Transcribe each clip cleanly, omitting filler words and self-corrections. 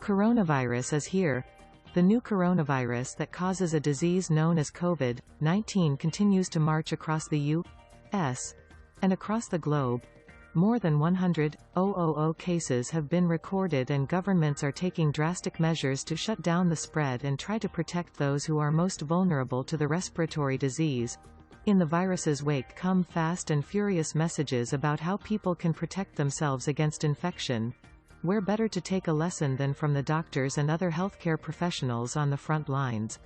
Coronavirus is here. The new coronavirus that causes a disease known as COVID-19 continues to march across the U.S. and across the globe. More than 100,000 cases have been recorded, and governments are taking drastic measures to shut down the spread and try to protect those who are most vulnerable to the respiratory disease. In the virus's wake come fast and furious messages about how people can protect themselves against infection. Where better to take a lesson than from the doctors and other healthcare professionals on the front lines?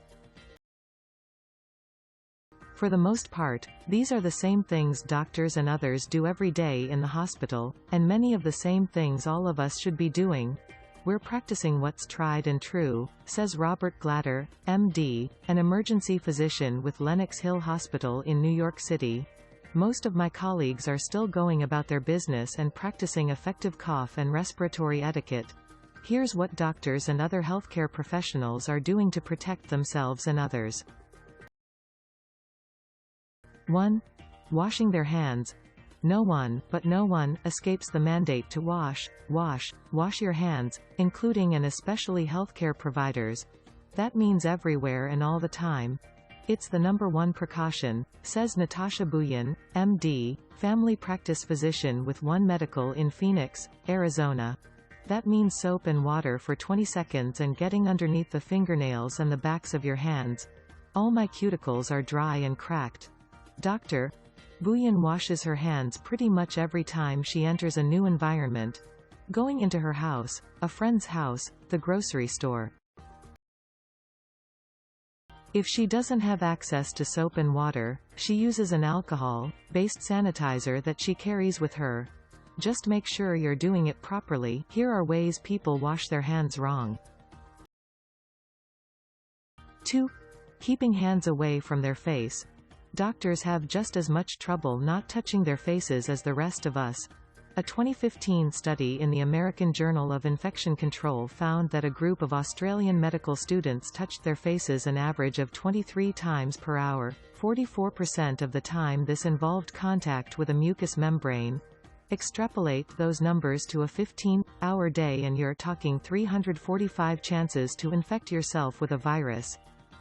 For the most part, these are the same things doctors and others do every day in the hospital, and many of the same things all of us should be doing. We're practicing what's tried and true, says Robert Glatter, MD, an emergency physician with Lenox Hill Hospital in New York City. Most of my colleagues are still going about their business and practicing effective cough and respiratory etiquette. Here's what doctors and other healthcare professionals are doing to protect themselves and others. 1. Washing their hands. No one escapes the mandate to wash your hands, including and especially healthcare providers. That means everywhere and all the time. It's the number one precaution, says Natasha Buyan, MD, family practice physician with One Medical in Phoenix, Arizona. That means soap and water for 20 seconds and getting underneath the fingernails and the backs of your hands. All my cuticles are dry and cracked. Dr. Buyan washes her hands pretty much every time she enters a new environment. Going into her house, a friend's house, the grocery store. If she doesn't have access to soap and water, she uses an alcohol-based sanitizer that she carries with her. Just make sure you're doing it properly. Here are ways people wash their hands wrong. 2. Keeping hands away from their face. Doctors have just as much trouble not touching their faces as the rest of us. A 2015 study in the American Journal of Infection Control found that a group of Australian medical students touched their faces an average of 23 times per hour. 44% of the time this involved contact with a mucous membrane. Extrapolate those numbers to a 15-hour day and you're talking 345 chances to infect yourself with a virus.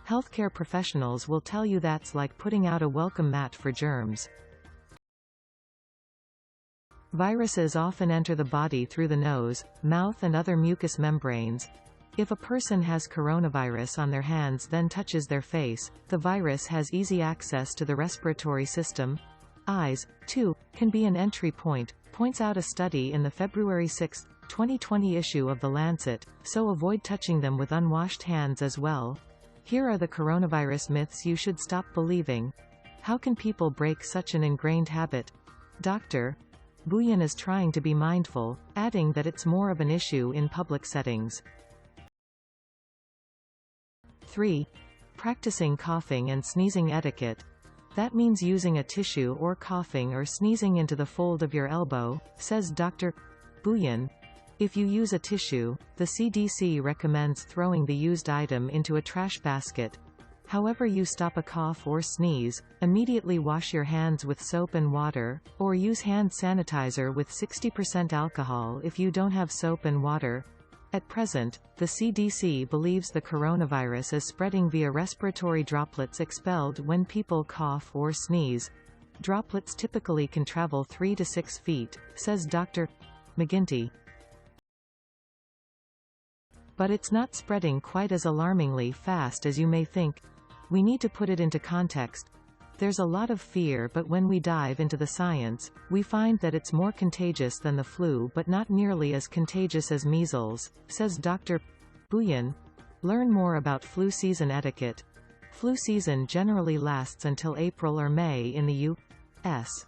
Healthcare professionals will tell you that's like putting out a welcome mat for germs. Viruses often enter the body through the nose, mouth and other mucous membranes. If a person has coronavirus on their hands then touches their face, the virus has easy access to the respiratory system. Eyes, too, can be an entry point, points out a study in the February 6, 2020 issue of The Lancet, so avoid touching them with unwashed hands as well. Here are the coronavirus myths you should stop believing. How can people break such an ingrained habit? Dr. Buyan is trying to be mindful, adding that it's more of an issue in public settings. 3. Practicing coughing and sneezing etiquette. That means using a tissue or coughing or sneezing into the fold of your elbow, says Dr. Buyan. If you use a tissue, the CDC recommends throwing the used item into a trash basket. However you stop a cough or sneeze, immediately wash your hands with soap and water, or use hand sanitizer with 60% alcohol if you don't have soap and water. At present, the CDC believes the coronavirus is spreading via respiratory droplets expelled when people cough or sneeze. Droplets typically can travel 3 to 6 feet, says Dr. McGinty. But it's not spreading quite as alarmingly fast as you may think. We need to put it into context. There's a lot of fear, but when we dive into the science, we find that it's more contagious than the flu but not nearly as contagious as measles, says Dr. Buyan. Learn more about flu season etiquette. Flu season generally lasts until April or May in the U.S.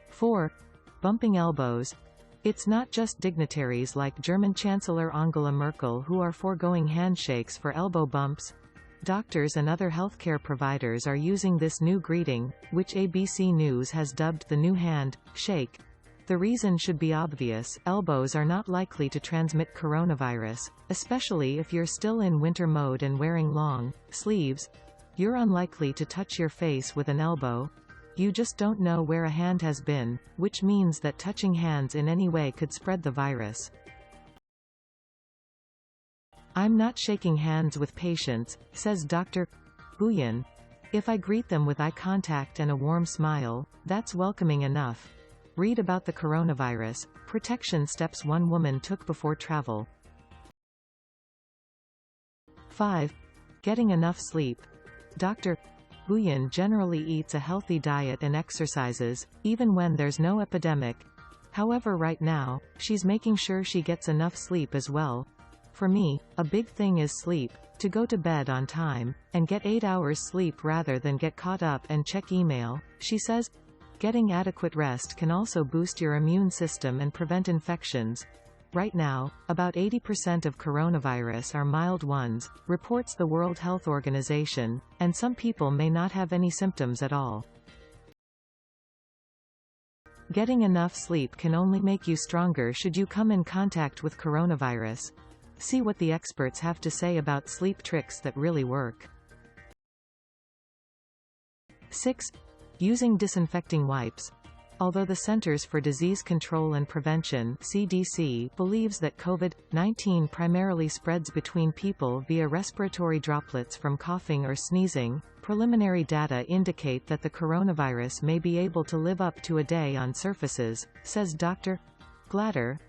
4. Bumping elbows. It's not just dignitaries like German Chancellor Angela Merkel who are foregoing handshakes for elbow bumps. Doctors and other healthcare providers are using this new greeting, which ABC News has dubbed the new hand shake. The reason should be obvious: elbows are not likely to transmit coronavirus, especially if you're still in winter mode and wearing long sleeves. You're unlikely to touch your face with an elbow. You just don't know where a hand has been, which means that touching hands in any way could spread the virus. I'm not shaking hands with patients, says Dr. Buyan. If I greet them with eye contact and a warm smile, that's welcoming enough. Read about the coronavirus, protection steps one woman took before travel. 5. Getting enough sleep. Dr. Buyan generally eats a healthy diet and exercises, even when there's no epidemic. However, right now, she's making sure she gets enough sleep as well. For me, a big thing is sleep, to go to bed on time, and get 8 hours sleep rather than get caught up and check email, she says. Getting adequate rest can also boost your immune system and prevent infections. Right now, about 80% of coronavirus are mild ones, reports the World Health Organization, and some people may not have any symptoms at all. Getting enough sleep can only make you stronger should you come in contact with coronavirus. See what the experts have to say about sleep tricks that really work. 6. Using disinfecting wipes. Although the Centers for Disease Control and Prevention (CDC) believes that COVID-19 primarily spreads between people via respiratory droplets from coughing or sneezing, preliminary data indicate that the coronavirus may be able to live up to a day on surfaces, says Dr. Glatter.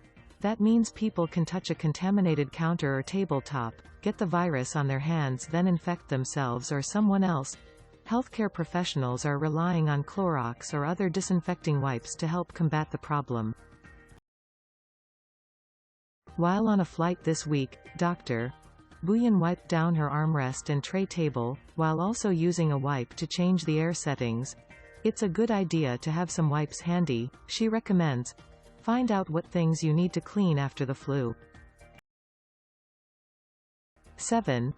That means people can touch a contaminated counter or tabletop, get the virus on their hands, then infect themselves or someone else. Healthcare professionals are relying on Clorox or other disinfecting wipes to help combat the problem. While on a flight this week, Dr. Buyan wiped down her armrest and tray table, while also using a wipe to change the air settings. It's a good idea to have some wipes handy, she recommends. Find out what things you need to clean after the flu. 7.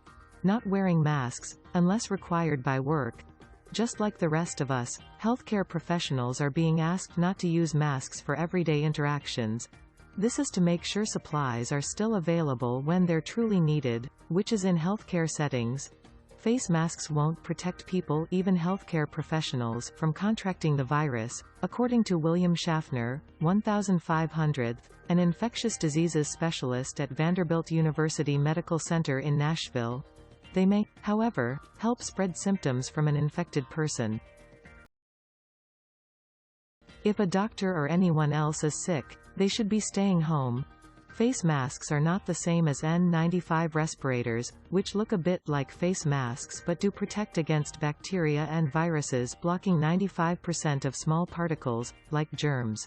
Not wearing masks, unless required by work. Just like the rest of us, healthcare professionals are being asked not to use masks for everyday interactions. This is to make sure supplies are still available when they're truly needed, which is in healthcare settings. Face masks won't protect people, even healthcare professionals, from contracting the virus, according to William Schaffner, 1500th, an infectious diseases specialist at Vanderbilt University Medical Center in Nashville. They may, however, help spread symptoms from an infected person. If a doctor or anyone else is sick, they should be staying home. Face masks are not the same as N95 respirators, which look a bit like face masks but do protect against bacteria and viruses, blocking 95% of small particles, like germs.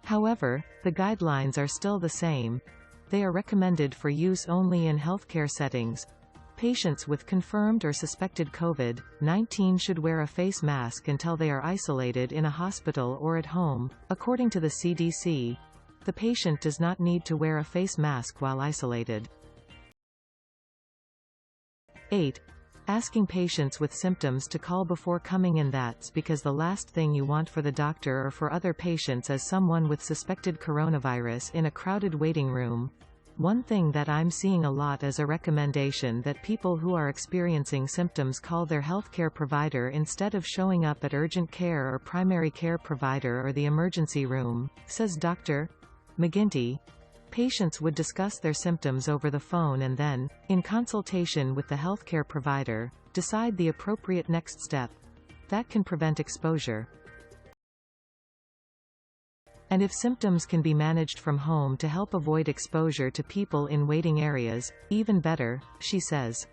However, the guidelines are still the same. They are recommended for use only in healthcare settings. Patients with confirmed or suspected COVID-19 should wear a face mask until they are isolated in a hospital or at home, according to the CDC. The patient does not need to wear a face mask while isolated. 8. Asking patients with symptoms to call before coming in. That's because the last thing you want for the doctor or for other patients is someone with suspected coronavirus in a crowded waiting room. One thing that I'm seeing a lot is a recommendation that people who are experiencing symptoms call their healthcare provider instead of showing up at urgent care or primary care provider or the emergency room, says Dr. McGinty. Patients would discuss their symptoms over the phone and then, in consultation with the healthcare provider, decide the appropriate next step. That can prevent exposure. And if symptoms can be managed from home to help avoid exposure to people in waiting areas, even better, she says.